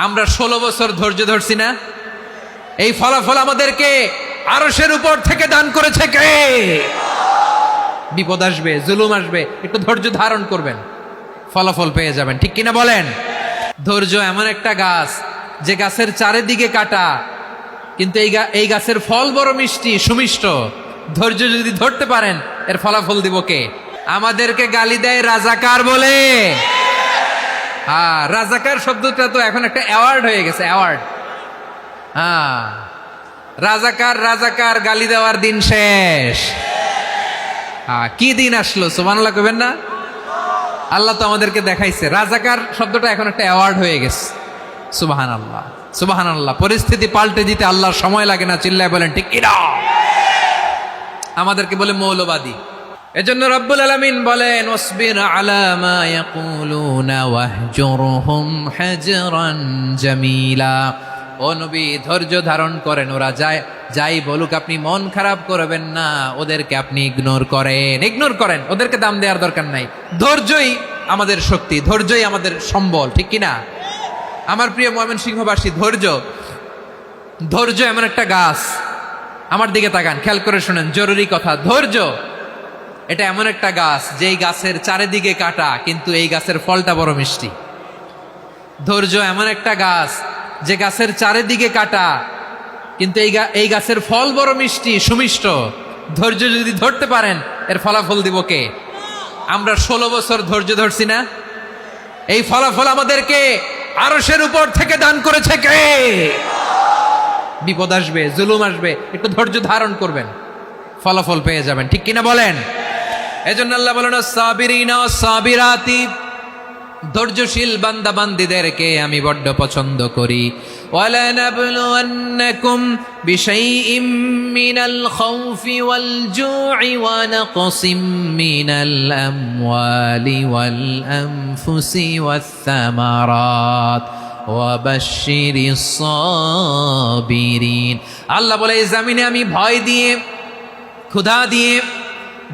আমরা 16 বছর ধৈর্য ধরছি না? এই ফলাফল আমাদেরকে আরশের উপর থেকে দান করেছে কে? বিপদ আসবে, জুলুম আসবে, একটু ধৈর্য ধারণ করবেন, ফলাফল পেয়ে যাবেন। ঠিক কিনা বলেন? ধৈর্য এমন একটা গাছ যে গাছের চারিদিকে কাটা, কিন্তু এই গাছের ফল বড় মিষ্টি, সুমিষ্ট। ধৈর্য যদি ধরতে পারেন, এর ফলাফল দিব কে? আমাদেরকে গালি দেয় রাজাকার বলে। হ্যাঁ, রাজাকার শব্দটা তো এখন একটা অ্যাওয়ার্ড হয়ে গেছে, অ্যাওয়ার্ড। হ্যাঁ, রাজাকার রাজাকার গালি দেওয়ার দিন শেষ। হ্যাঁ, কি দিন আসলো? সুবহানাল্লাহ কইবেন না? আল্লাহ তো আমাদেরকে দেখাইছে। রাজাকার শব্দটা এখন একটা অ্যাওয়ার্ড হয়ে গেছে। সুবহানাল্লাহ, সুবহানাল্লাহ। পরিস্থিতি পাল্টে দিতে আল্লাহর সময় লাগে না, চিল্লায় বলেন ঠিক কিনা? আমাদেরকে বলে মৌলবাদী। এজন্য রব্বুল আলামিন বলেন, ওয়াসবির আলা মা ইয়াকুলুনা ওয়াহজুরহুম হাজরান জামিলা। ও নবী, ধৈর্য ধারণ করেন, ওরা যাই বলুক আপনি মন খারাপ করবেন না, ওদেরকে আপনি ইগনোর করেন, ওদেরকে দাম দেওয়ার দরকার নাই। ধৈর্যই আমাদের শক্তি, ধৈর্যই আমাদের সম্বল। ঠিক কিনা? আমার প্রিয় ময়মনসিংহবাসী, ধৈর্য এমন একটা গাছ। আমার দিকে তাকান, খেয়াল করে শুনেন, জরুরি কথা। ধৈর্য এটা এমন একটা গাছ যেই গাছের চারিদিকে কাটা, কিন্তু এই গাছের ফলটা বড় মিষ্টি। ধৈর্য এমন একটা গাছ যে গাছের চারিদিকে কাটা, কিন্তু এই গাছের ফল বড় মিষ্টি, সুমিষ্ট। ধৈর্য যদি ধরতে পারেন, এর ফলাফল দিব কে? আমরা 16 বছর ধৈর্য ধরছি না? এই ফলাফল আমাদেরকে আরশের উপর থেকে দান করেছে কে? বিপদ আসবে, জুলুম আসবে, একটু ধৈর্য ধারণ করবেন, ফলাফল পেয়ে যাবেন। ঠিক কিনা বলেন? এজন্য আল্লাহ বলেন, সাবিরিনা সাবিরাতি, ধৈর্যশীল বান্দা বান্দীদেরকে আমি বড্ড পছন্দ করি। ওয়ালা নাবলুওয়ান্নাকুম বিশাইইম মিনাল খাউফি ওয়াল জু'i ওয়া নাকসিম মিনাল আমওয়ালি ওয়াল আনফুসি ওয়াস সামারাত ওয়া বাশশিরিস সাবিরিন। আল্লাহ বলে, এই জমিনে আমি ভয় দিয়ে, ক্ষুধা দিয়ে,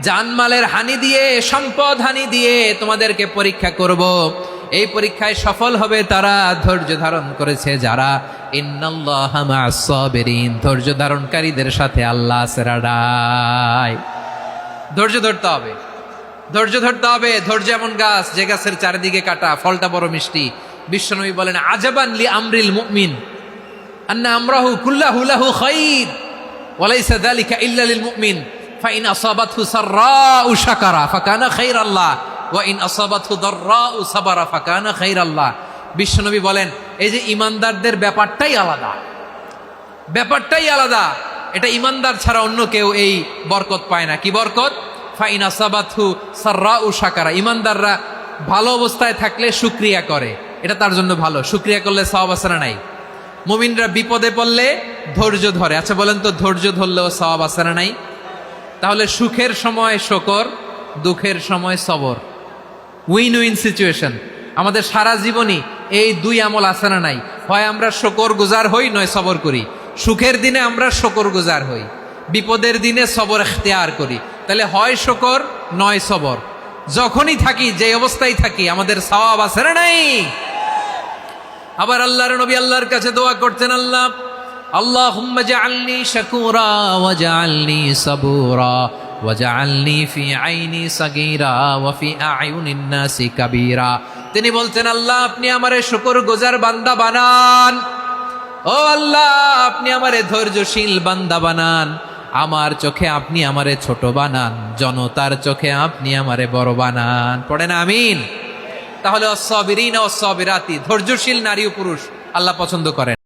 জানমালের হানি দিয়ে, সম্পদ হানি দিয়ে তোমাদেরকে পরীক্ষা করব। এই পরীক্ষায় সফল হবে তারা ধৈর্য ধারণ করেছে যারা। ইন্নাল্লাহা মা'আস সাবিরিন, ধৈর্য ধারণকারীদের সাথে আল্লাহ আছে রাডাই। ধৈর্য ধরতে হবে, ধৈর্য ধরতে হবে। ধৈর্য এমন গাছ যে গাছের চারিদিকে কাটা, ফলটা বড় মিষ্টি। বিশ্বনবী বলেন, আজাবান লি আমরিল মুমিন আন্না আমরাহু কুল্লাহু লাহু খাইর ওয়া লাইসা যালিকা ইল্লা লিল মুমিন ফাইন আসাবাতহু সাররাউ শাকারা ফাকানা খাইরাল্লাহ ওয়া ইন আসাবাতহু দাররাউ সাবারা ফাকানা খাইরাল্লাহ। বিশ্বনবী বলেন, এই যে ইমানদারদের ব্যাপারটাই আলাদা, ব্যাপারটাই আলাদা। এটা ইমানদার ছাড়া অন্য কেউ এই বরকত পায় না। কি বরকত? ফাইন আসাবাতহু সাররাউ শাকারা। ইমানদাররা ভালো অবস্থায় থাকলে শুকরিয়া করে, এটা তার জন্য ভালো। শুকরিয়া করলে সওয়াব আছে না নাই? মুমিনরা বিপদে পড়লে ধৈর্য ধরে। আচ্ছা বলেন তো, ধৈর্য ধরলেও সওয়াব আছে না নাই? তাহলে সুখের সময় শকর, দুঃখের সময় সবর, উইন উইন সিচুয়েশন। আমাদের সারা জীবনই এই দুই আমল আছে না নাই? হয় আমরা শকর গুজার হই, নয় সবর করি। সুখের দিনে আমরা শকর গুজার হই, বিপদের দিনে সবর ইখতিয়ার করি। তাহলে হয় শকর, নয় সবর। যখনই থাকি, যে অবস্থায় থাকি, আমাদের সওয়াব আছে না নাই? আবার আল্লাহর নবী আল্লাহর কাছে দোয়া করতেন, আল্লাহুম্মা জাআলনি শাকুরা ওয়া জাআলনি সাবুরা ওয়া জাআলনি ফি আইনি সাগীরা ওয়া ফি আ'য়ুনিন নাসি কাবীরা। তিনি বলতেন, আল্লাহ আপনি আমারে শুকরগুজার বান্দা বানান। ও আল্লাহ, আপনি আমারে ধৈর্যশীল বান্দা বানান। আমার চোখে আপনি আমারে ছোট বানান, জনতার চোখে আপনি আমারে বড় বানান। পড়েন আমিন। তাহলে আস-সাবিরিনা ওয়াস-সাবিরাতি, ধৈর্যশীল নারী ও পুরুষ আল্লাহ পছন্দ করেন।